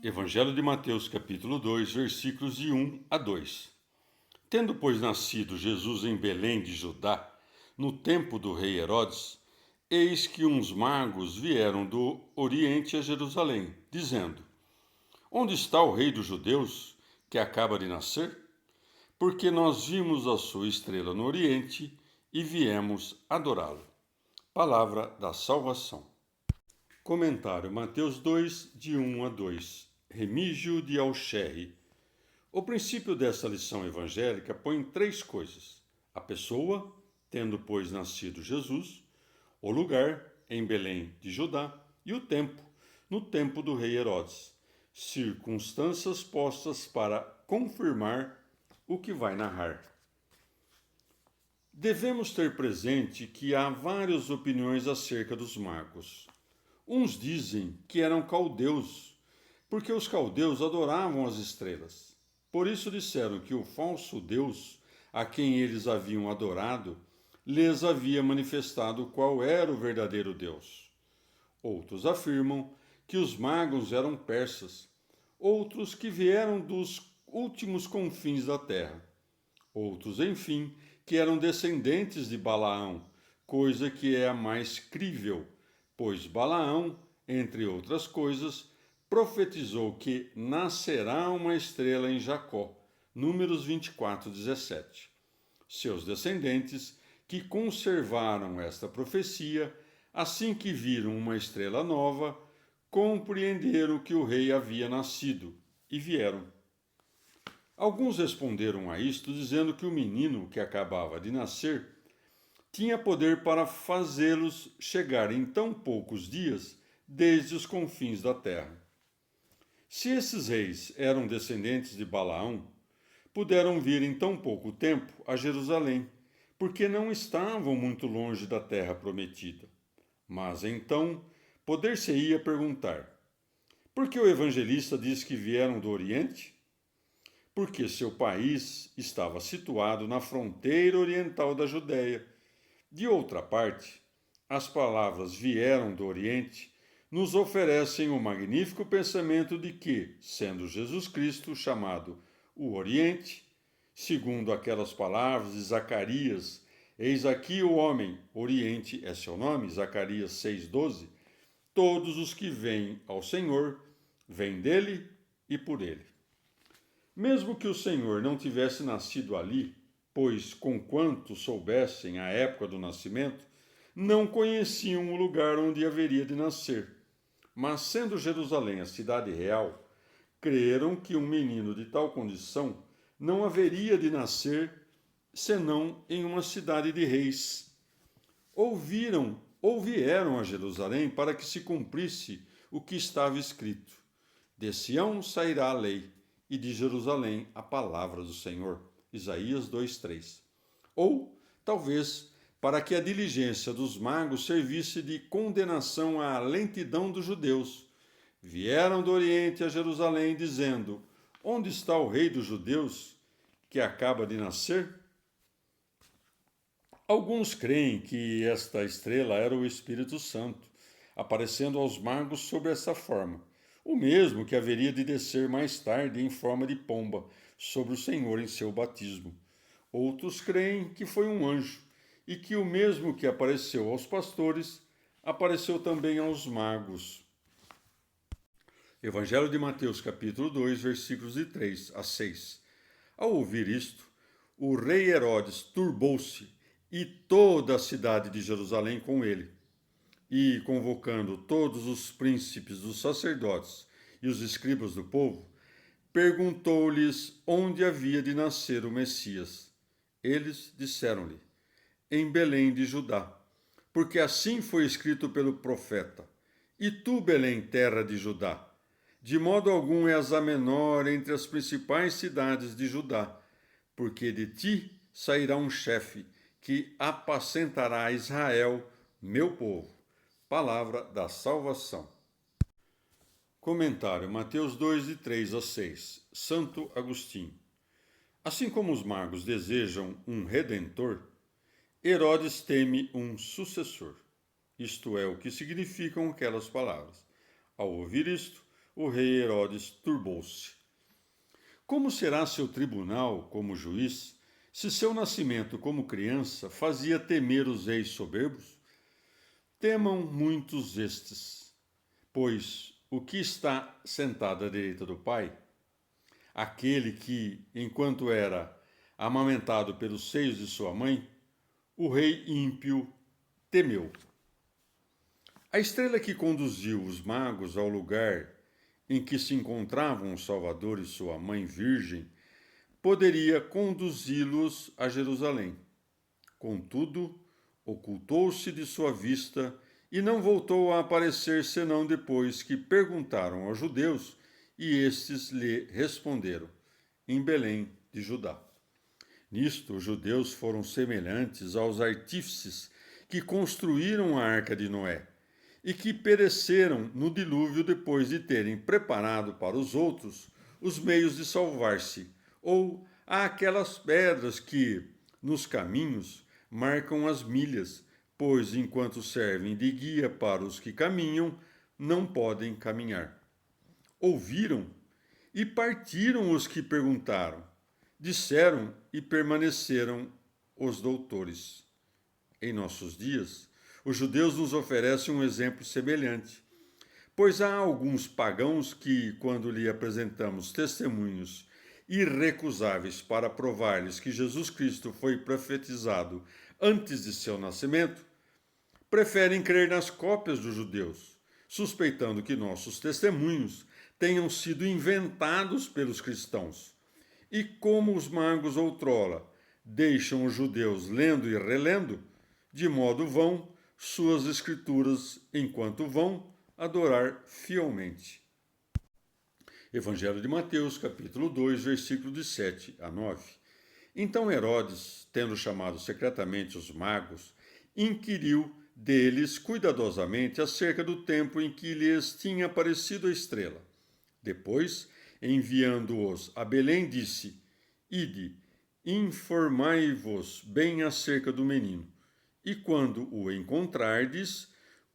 Evangelho de Mateus, capítulo 2, versículos de 1 a 2. Tendo, pois, nascido Jesus em Belém de Judá, no tempo do rei Herodes, eis que uns magos vieram do Oriente a Jerusalém, dizendo: Onde está o rei dos judeus, que acaba de nascer? Porque nós vimos a sua estrela no Oriente e viemos adorá-lo. Palavra da salvação. Comentário Mateus 2, de 1 a 2. Remígio de Alcherre. O princípio desta lição evangélica põe três coisas: a pessoa, tendo, pois, nascido Jesus, o lugar, em Belém de Judá, e o tempo, no tempo do rei Herodes, circunstâncias postas para confirmar o que vai narrar. Devemos ter presente que há várias opiniões acerca dos magos. Uns dizem que eram caldeus, porque os caldeus adoravam as estrelas. Por isso disseram que o falso Deus, a quem eles haviam adorado, lhes havia manifestado qual era o verdadeiro Deus. Outros afirmam que os magos eram persas, outros que vieram dos últimos confins da terra. Outros, enfim, que eram descendentes de Balaão, coisa que é a mais crível, pois Balaão, entre outras coisas, profetizou que nascerá uma estrela em Jacó. Números 24, 17. Seus descendentes, que conservaram esta profecia, assim que viram uma estrela nova, compreenderam que o rei havia nascido e vieram. Alguns responderam a isto dizendo que o menino que acabava de nascer tinha poder para fazê-los chegar em tão poucos dias desde os confins da terra. Se esses reis eram descendentes de Balaão, puderam vir em tão pouco tempo a Jerusalém, porque não estavam muito longe da terra prometida. Mas então poder-se-ia perguntar: por que o evangelista diz que vieram do Oriente? Porque seu país estava situado na fronteira oriental da Judéia. De outra parte, as palavras vieram do Oriente nos oferecem o magnífico pensamento de que, sendo Jesus Cristo chamado o Oriente, segundo aquelas palavras de Zacarias, eis aqui o homem, Oriente é seu nome, Zacarias 6,12, todos os que vêm ao Senhor, vêm dele e por ele. Mesmo que o Senhor não tivesse nascido ali, pois, conquanto soubessem a época do nascimento, não conheciam o lugar onde haveria de nascer. Mas, sendo Jerusalém a cidade real, creram que um menino de tal condição não haveria de nascer senão em uma cidade de reis. Ou vieram a Jerusalém para que se cumprisse o que estava escrito: de Sião sairá a lei, e de Jerusalém a palavra do Senhor. Isaías 2:3. Ou, talvez, para que a diligência dos magos servisse de condenação à lentidão dos judeus. Vieram do Oriente a Jerusalém, dizendo: Onde está o rei dos judeus, que acaba de nascer? Alguns creem que esta estrela era o Espírito Santo, aparecendo aos magos sob essa forma, o mesmo que haveria de descer mais tarde em forma de pomba sobre o Senhor em seu batismo. Outros creem que foi um anjo, e que o mesmo que apareceu aos pastores, apareceu também aos magos. Evangelho de Mateus, capítulo 2, versículos de 3 a 6. Ao ouvir isto, o rei Herodes turbou-se, e toda a cidade de Jerusalém com ele. E, convocando todos os príncipes dos sacerdotes e os escribas do povo, perguntou-lhes onde havia de nascer o Messias. Eles disseram-lhe: em Belém de Judá, porque assim foi escrito pelo profeta: E tu, Belém, terra de Judá, de modo algum és a menor entre as principais cidades de Judá, porque de ti sairá um chefe que apacentará Israel, meu povo. Palavra da salvação. Comentário Mateus 2, de 3 a 6. Santo Agostinho. Assim como os magos desejam um redentor, Herodes teme um sucessor. Isto é o que significam aquelas palavras. Ao ouvir isto, o rei Herodes turbou-se. Como será seu tribunal como juiz, se seu nascimento como criança fazia temer os reis soberbos? Temam muitos estes, pois o que está sentado à direita do Pai, aquele que, enquanto era amamentado pelos seios de sua mãe, o rei ímpio temeu. A estrela que conduziu os magos ao lugar em que se encontravam o Salvador e sua mãe virgem, poderia conduzi-los a Jerusalém. Contudo, ocultou-se de sua vista e não voltou a aparecer senão depois que perguntaram aos judeus e estes lhe responderam, em Belém de Judá. Nisto, os judeus foram semelhantes aos artífices que construíram a arca de Noé e que pereceram no dilúvio depois de terem preparado para os outros os meios de salvar-se, ou àquelas pedras que, nos caminhos, marcam as milhas, pois, enquanto servem de guia para os que caminham, não podem caminhar. Ouviram e partiram os que perguntaram, disseram e permaneceram os doutores. Em nossos dias, os judeus nos oferecem um exemplo semelhante, pois há alguns pagãos que, quando lhe apresentamos testemunhos irrecusáveis para provar-lhes que Jesus Cristo foi profetizado antes de seu nascimento, preferem crer nas cópias dos judeus, suspeitando que nossos testemunhos tenham sido inventados pelos cristãos. E como os magos outrora deixam os judeus lendo e relendo, de modo vão suas escrituras enquanto vão adorar fielmente. Evangelho de Mateus, capítulo 2, versículo de 7 a 9. Então Herodes, tendo chamado secretamente os magos, inquiriu deles cuidadosamente acerca do tempo em que lhes tinha aparecido a estrela. Depois, enviando-os a Belém, disse: Ide, informai-vos bem acerca do menino, e quando o encontrardes,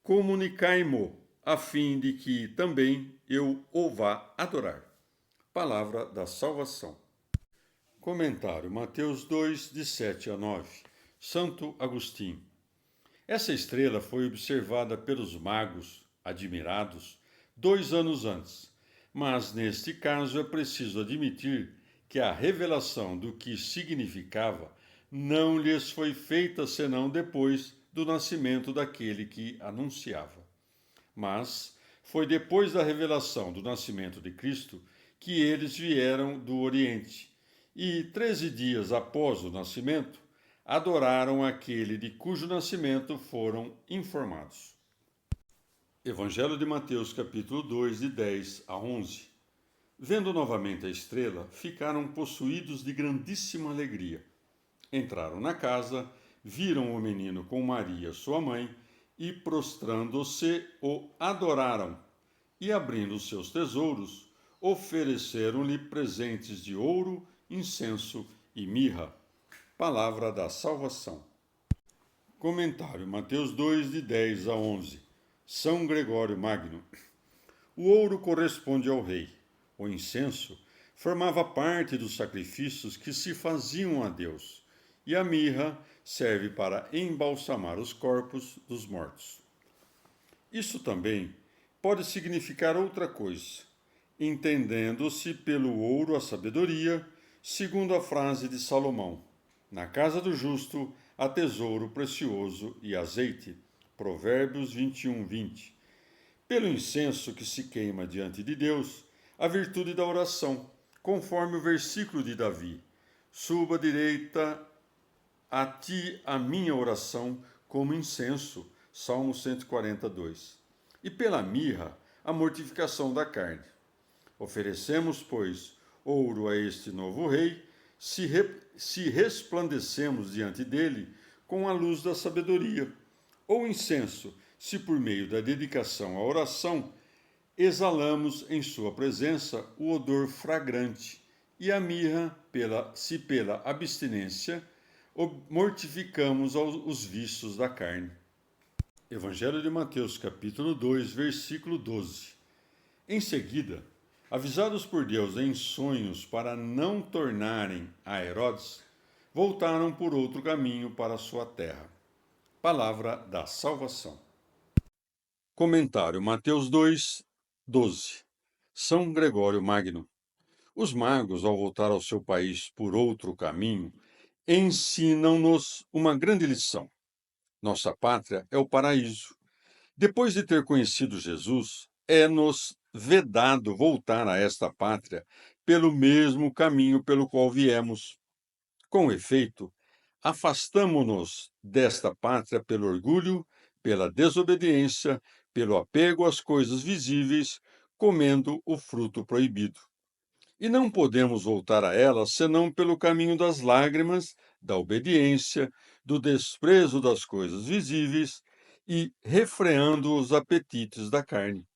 comunicai-mo, a fim de que também eu o vá adorar. Palavra da salvação. Comentário Mateus 2, de 7 a 9. Santo Agostinho. Essa estrela foi observada pelos magos, admirados, 2 anos antes, mas neste caso é preciso admitir que a revelação do que significava não lhes foi feita senão depois do nascimento daquele que anunciava. Mas foi depois da revelação do nascimento de Cristo que eles vieram do Oriente e, 13 dias após o nascimento, adoraram aquele de cujo nascimento foram informados. Evangelho de Mateus, capítulo 2, de 10 a 11. Vendo novamente a estrela, ficaram possuídos de grandíssima alegria. Entraram na casa, viram o menino com Maria, sua mãe, e, prostrando-se, o adoraram. E, abrindo seus tesouros, ofereceram-lhe presentes de ouro, incenso e mirra. Palavra da salvação. Comentário Mateus 2, de 10 a 11. São Gregório Magno. O ouro corresponde ao rei. O incenso formava parte dos sacrifícios que se faziam a Deus, e a mirra serve para embalsamar os corpos dos mortos. Isso também pode significar outra coisa, entendendo-se pelo ouro a sabedoria, segundo a frase de Salomão: na casa do justo há tesouro precioso e azeite. Provérbios 21, 20. Pelo incenso que se queima diante de Deus, a virtude da oração, conforme o versículo de Davi: suba à direita a ti a minha oração como incenso. Salmo 142. E pela mirra, a mortificação da carne. Oferecemos, pois, ouro a este novo rei, se resplandecemos diante dele com a luz da sabedoria, ou incenso, se por meio da dedicação à oração exalamos em sua presença o odor fragrante, e a mirra, se pela abstinência mortificamos os vícios da carne. Evangelho de Mateus, capítulo 2, versículo 12. Em seguida, avisados por Deus em sonhos para não tornarem a Herodes, voltaram por outro caminho para sua terra. Palavra da salvação. Comentário Mateus 2, 12. São Gregório Magno. Os magos, ao voltar ao seu país por outro caminho, ensinam-nos uma grande lição. Nossa pátria é o paraíso. Depois de ter conhecido Jesus, é-nos vedado voltar a esta pátria pelo mesmo caminho pelo qual viemos. Com efeito, afastamo-nos desta pátria pelo orgulho, pela desobediência, pelo apego às coisas visíveis, comendo o fruto proibido. E não podemos voltar a ela senão pelo caminho das lágrimas, da obediência, do desprezo das coisas visíveis e refreando os apetites da carne.